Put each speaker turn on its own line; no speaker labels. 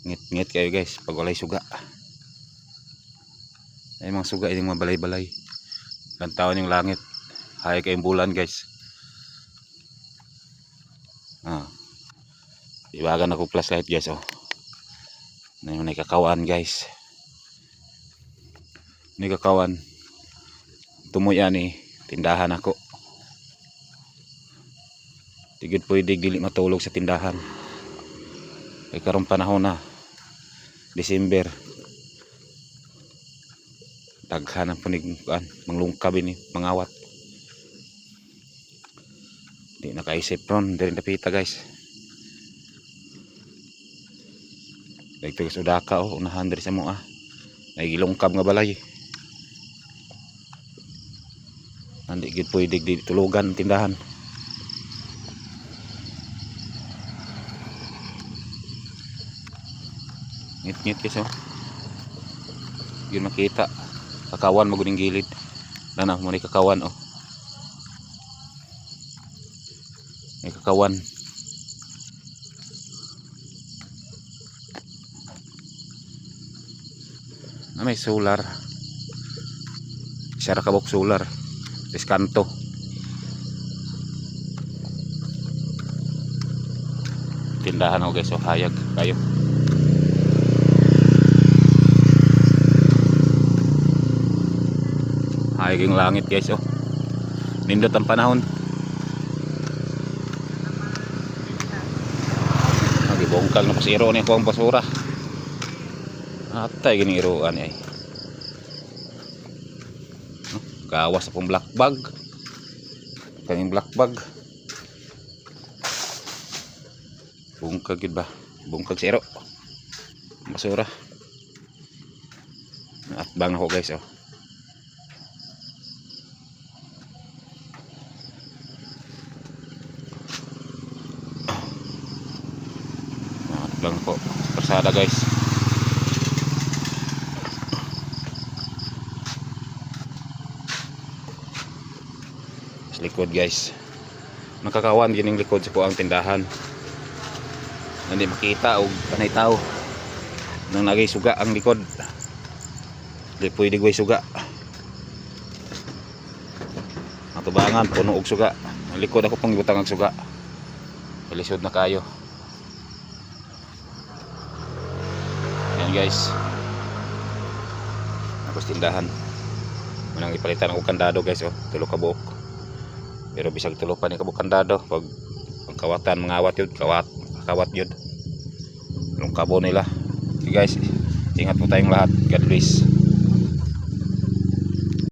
Ngit-ngit kayo guys pag walay suga. Ay mga suga yung mga balay-balay. Lantawan yung langit. Hay kayong bulan guys. Iwagan ako flashlight guys oh. May kakawan guys. May kakawan. Tumuyan ni tindahan ako. Tigid pwede dili matulog sa tindahan. Ay karong panahon na December. Daghan ang punig manglungkab ini mangawat. Di nakaisip ron diri napita guys. Dagto sa udaka oh unahan diri sa mo Nagilungkab nga balay. Andi gid pwede di tulugan tindahan. Ngit-ngit guys oh. Yun makita. Kakawan maguning gilid. Nana mo ni kakawan oh. May kakawan. May solar. Isara kabok solar. Diskanto. Tindahan ako guys oh, hayag kayo. Hayag yung langit guys oh. Nindot ang panahon. Nagibongkal na pasiro niya ko ang basura. Atay gini iruan ay. Gawas sa pong black bag. Kaning black bag. Bungkag yun ba? Bungkag siro. Basura. Atbang ako guys oh. Atbang ako. Persada guys. Likod guys, nakakawan gining likod sa kuang tindahan. Hindi makita og panay tao nang nagay suga ang likod. Di pwede guys suga. Matubangan puno og suga. Ang likod ako pang ibutang og suga. Lisod na kayo. Yan guys. Ako tindahan. Manang ipalitan ako kandado guys oh, tulo ka buok. Pero bisag tulo pa ni kabukandado pag kawatan mangawat yun, kawat yun. Anong kabo nila. Okay guys, ingat po tayong lahat. God bless.